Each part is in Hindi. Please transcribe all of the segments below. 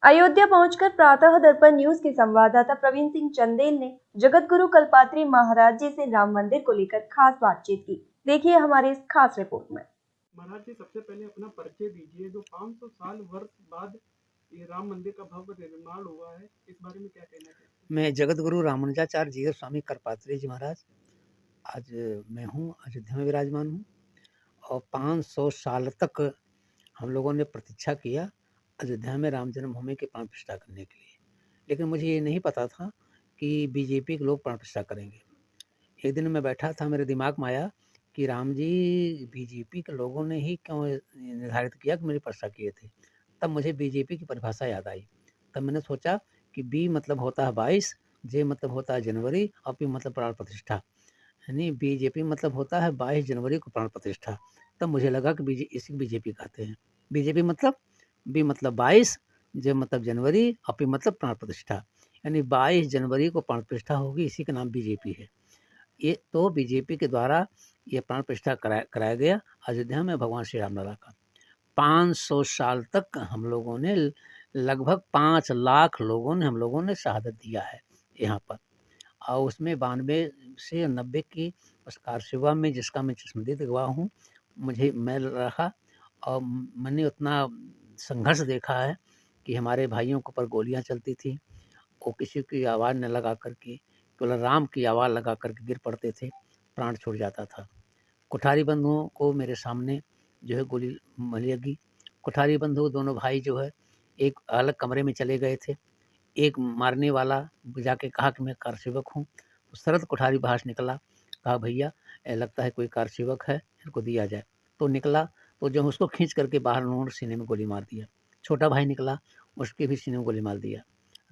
अयोध्या पहुंचकर प्रातः दर्पण न्यूज के संवाददाता प्रवीण सिंह चंदेल ने जगत गुरु कल्पात्री महाराज जी से राम मंदिर को लेकर खास बातचीत की। देखिए हमारी इस खास रिपोर्ट में। महाराज जी, सबसे पहले अपना परिचय दीजिए। जो 500 साल वर्ष बाद ये राम मंदिर का भव्य निर्माण हुआ है, इस बारे में क्या कहना चाहिए? मैं जगत गुरु रामानुजाचार्य जी स्वामी करपात्री जी महाराज आज मैं हूँ अयोध्या में विराजमान हूँ और 500 साल तक हम लोगों ने प्रतीक्षा किया अयोध्या में राम जन्मभूमि की प्राण प्रतिष्ठा करने के लिए, लेकिन मुझे ये नहीं पता था कि बीजेपी के लोग प्राण प्रतिष्ठा करेंगे। एक दिन मैं बैठा था, मेरे दिमाग में आया कि राम जी बीजेपी के लोगों ने ही क्यों निर्धारित किया कि मेरी प्रतिष्ठा किए थे। तब मुझे बीजेपी की परिभाषा याद आई। तब मैंने सोचा कि बी मतलब होता है 22, जे मतलब होता है जनवरी और पी मतलब प्राण प्रतिष्ठा, यानी बीजेपी मतलब होता है 22 जनवरी को प्राण प्रतिष्ठा। तब मुझे लगा कि इसी बीजेपी कहते हैं। बीजेपी मतलब बी मतलब 22, जे मतलब जनवरी और पी मतलब प्राण प्रतिष्ठा, यानी 22 जनवरी को प्राण प्रतिष्ठा होगी, इसी का नाम बीजेपी है। ये तो बीजेपी के द्वारा ये प्राण प्रतिष्ठा कराया गया अयोध्या में भगवान श्री राम लला का। 500 साल तक हम लोगों ने लगभग 5 लाख लोगों ने हम लोगों ने शहादत दिया है यहाँ पर, और उसमें 92 से 90 की उस कार सेवा में जिसका मैं चश्मदीद गवाह हूँ, मैं रहा और मैंने उतना संघर्ष देखा है कि हमारे भाइयों के ऊपर गोलियाँ चलती थी, वो किसी की आवाज़ न लगा करके केवल राम की आवाज़ लगा करके गिर पड़ते थे, प्राण छूट जाता था। कोठारी बंधुओं को मेरे सामने जो है गोली लगी। कोठारी बंधु दोनों भाई जो है एक अलग कमरे में चले गए थे। एक मारने वाला जाके कहा कि मैं कार सेवक हूँ, तो शरद कोठारी बाहर निकला, कहा भैया लगता है कोई कार सेवक है, इनको दिया जाए। तो निकला, तो जब उसको खींच करके बाहर उन्होंने सीने में गोली मार दिया। छोटा भाई निकला, उसके भी सीने में गोली मार दिया।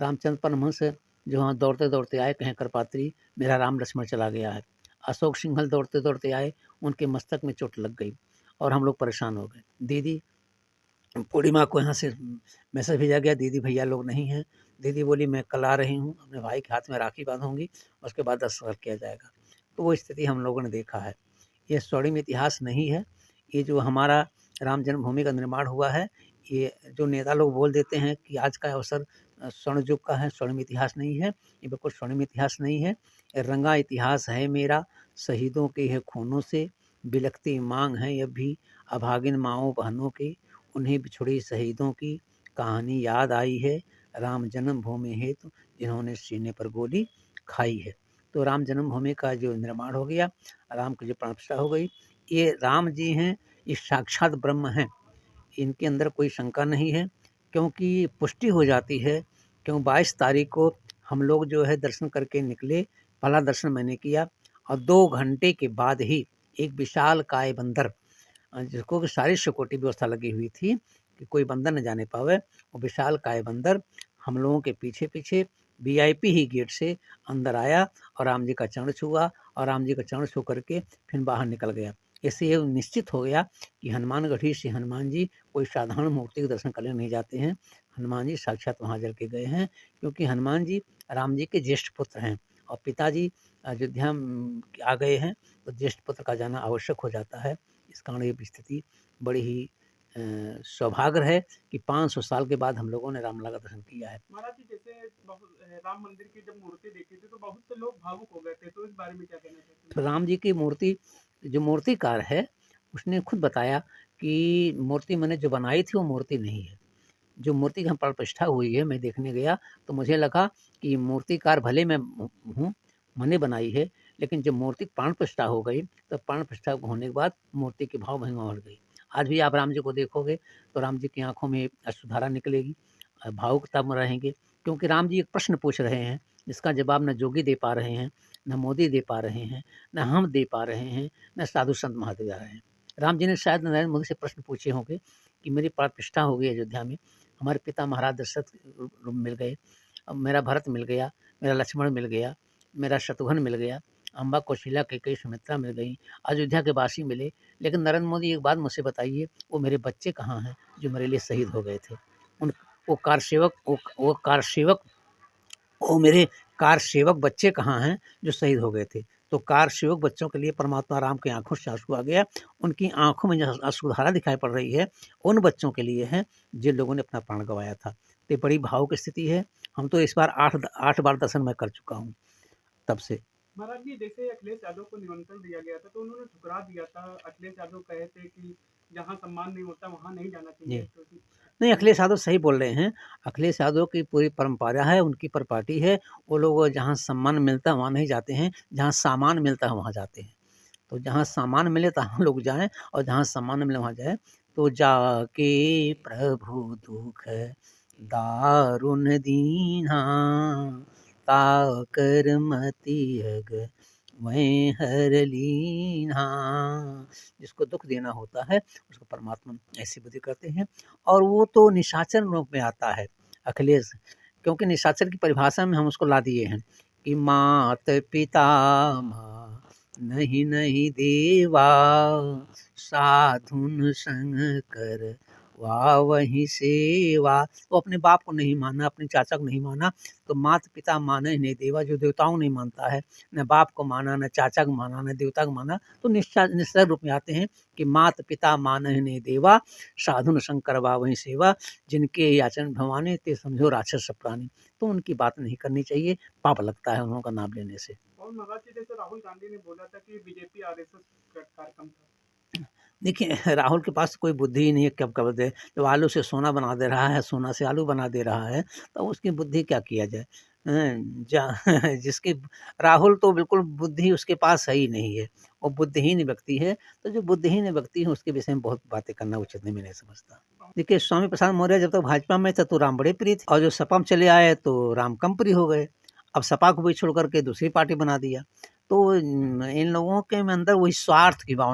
रामचंद्र परमहंस जो वहाँ दौड़ते दौड़ते आए, कहें करपात्री मेरा राम लक्ष्मण चला गया है। अशोक सिंघल दौड़ते दौड़ते आए, उनके मस्तक में चोट लग गई और हम लोग परेशान हो गए। दीदी पूर्णिमा को यहाँ से मैसेज भेजा गया, दीदी भैया लोग नहीं हैं। दीदी बोली मैं कल आ रही हूँ, अपने भाई के हाथ में राखी बांधूंगी, उसके बाद दस्तखत किया जाएगा। तो वो स्थिति हम लोगों ने देखा है। ये स्वर्णिम इतिहास नहीं है। ये जो हमारा राम जन्मभूमि का निर्माण हुआ है, ये जो नेता लोग बोल देते हैं कि आज का अवसर स्वर्ण युग का है, स्वर्णिम इतिहास नहीं है। ये बिल्कुल स्वर्णिम इतिहास नहीं है। रंगा इतिहास है मेरा, शहीदों के है खूनों से, बिलखती मांग है अब भी अभागिन माओं बहनों की, उन्हें बिछुड़ी शहीदों की कहानी याद आई है, राम जन्मभूमि हेतु जिन्होंने सीने पर गोली खाई है। तो राम जन्मभूमि का जो निर्माण हो गया, राम की जो प्राण प्रतिष्ठा हो गई, ये राम जी हैं, ये साक्षात ब्रह्म हैं, इनके अंदर कोई शंका नहीं है, क्योंकि पुष्टि हो जाती है। क्यों 22 तारीख को हम लोग जो है दर्शन करके निकले, पहला दर्शन मैंने किया और 2 घंटे के बाद ही एक विशालकाय बंदर, जिसको कि सारी सिक्योरिटी व्यवस्था लगी हुई थी कि कोई बंदर न जाने पावे, वो विशालकाय बंदर हम लोगों के पीछे पीछे वीआईपी ही गेट से अंदर आया और राम जी का चरण छुआ और राम जी का चरण छू करके फिर बाहर निकल गया। इससे ये निश्चित हो गया कि हनुमानगढ़ी से हनुमान जी कोई साधारण मूर्ति के दर्शन करने नहीं जाते हैं, हनुमान जी साक्षात वहाँ जल के गए हैं, क्योंकि हनुमान जी राम जी के ज्येष्ठ पुत्र हैं और पिताजी अयोध्या आ गए हैं, तो ज्येष्ठ पुत्र का जाना आवश्यक हो जाता है। इस कारण ये स्थिति बड़ी ही सौभाग्य है कि 500 साल के बाद हम लोगों ने रामलला का दर्शन किया है। महाराज जी, जैसे राम मंदिर की जब मूर्ति देखी थी तो बहुत से लोग भावुक हो गए थे, तो इस बारे में क्या कहना चाहते हैं? तो राम जी की मूर्ति, जो मूर्तिकार है उसने खुद बताया कि मूर्ति मैंने जो बनाई थी वो मूर्ति नहीं है। जो मूर्ति की प्राण प्रतिष्ठा हुई है, मैं देखने गया तो मुझे लगा कि मूर्तिकार भले मैं हूँ, मैंने बनाई है, लेकिन जब मूर्ति प्राण प्रतिष्ठा हो गई तो प्राण प्रतिष्ठा होने के बाद मूर्ति की भाव महिमा बढ़ गई। आज भी आप राम जी को देखोगे तो राम जी की आंखों में अश्रुधारा निकलेगी, भावुकता में रहेंगे, क्योंकि राम जी एक प्रश्न पूछ रहे हैं जिसका जवाब न जोगी दे पा रहे हैं, न मोदी दे पा रहे हैं, न हम दे पा रहे हैं, न साधु संत महादेव दे रहे हैं। राम जी ने शायद नरेंद्र मोदी से प्रश्न पूछे होंगे कि मेरी प्राण प्रतिष्ठा हो गई अयोध्या में, हमारे पिता महाराज दशरथ मिल गए, अब मेरा भरत मिल गया, मेरा लक्ष्मण मिल गया, मेरा शत्रुघ्न मिल गया, अम्बा कौशल्या कैकेयी सुमित्रा मिल गई, अयोध्या के वासी मिले, लेकिन नरेंद्र मोदी एक बात मुझसे बताइए, वो मेरे बच्चे कहाँ हैं जो मेरे लिए शहीद हो गए थे? उन वो कार सेवक वो मेरे कार सेवक बच्चे कहाँ हैं जो शहीद हो गए थे? तो कार सेवक बच्चों के लिए परमात्मा राम की आंखों से आंसू आ गया, उनकी आंखों में जो अश्रुधारा दिखाई पड़ रही है, उन बच्चों के लिए है जिन लोगों ने अपना प्राण गंवाया था। तो बड़ी भावुक स्थिति है। हम तो इस बार 8 बार दर्शन मैं कर चुका हूँ तब से। महाराज जी, जैसे अखिलेश यादव को निमंत्रण दिया गया था तो उन्होंने ठुकरा दिया था। अखिलेश यादव कहे थे कि जहाँ सम्मान नहीं होता वहाँ नहीं जाना चाहिए। जी। तो नहीं, अखिलेश यादव सही बोल रहे हैं। अखिलेश यादव की पूरी परंपरा है, उनकी परिपाटी है। वो लोग जहाँ सम्मान मिलता है वहाँ नहीं जाते हैं, जहाँ सामान मिलता है वहाँ जाते हैं। तो जहाँ सामान मिले तहाँ लोग जाएँ और जहाँ सम्मान मिले वहाँ जाएँ। तो जाके प्रभु दुख दारुण दीन्हा, ताकर मति अग मैं हर लीन्हा। जिसको दुख देना होता है उसको परमात्मा ऐसी बुद्धि करते हैं। और वो तो निशाचर रूप में आता है अखिलेश, क्योंकि निशाचर की परिभाषा में हम उसको ला दिए हैं कि मात पिता नहीं नहीं देवा, साधुन संग कर वही सेवा। वो अपने बाप को नहीं माना, अपने चाचा को नहीं माना, तो माता पिता माने ही नहीं देवा। जो देवताओं नहीं मानता है, न बाप को माना, न चाचा को माना, न देवता को माना, तो निश्चय रूप में आते हैं कि माता पिता माने ही नहीं देवा, साधुन संग करवा वही सेवा। जिनके आचरण भवानी ते समझो राक्षस प्राणी। तो उनकी बात नहीं करनी चाहिए, पाप लगता है उनका नाम लेने से। और महाराज जी, जैसे राहुल गांधी ने बोला था कि बीजेपी आरएसएस कार्यक्रम था। देखिए, राहुल के पास कोई बुद्धि ही नहीं है। कब कब दे, जब आलू से सोना बना दे रहा है, सोना से आलू बना दे रहा है, तो उसकी बुद्धि क्या किया जाए। जिसकी राहुल तो बिल्कुल बुद्धि उसके पास है ही नहीं है, वो बुद्धिहीन व्यक्ति है। तो जो बुद्धिहीन व्यक्ति है उसके विषय में बहुत बातें करना उचित नहीं, मैं नहीं समझता। देखिए, स्वामी प्रसाद मौर्य जब तक भाजपा में थे तो राम बड़े प्रिय थे, और जो सपा में चले आए तो राम कम प्रिय हो गए। अब सपा को भी छोड़ करके दूसरी पार्टी बना दिया। तो इन लोगों के अंदर वही स्वार्थ की भावना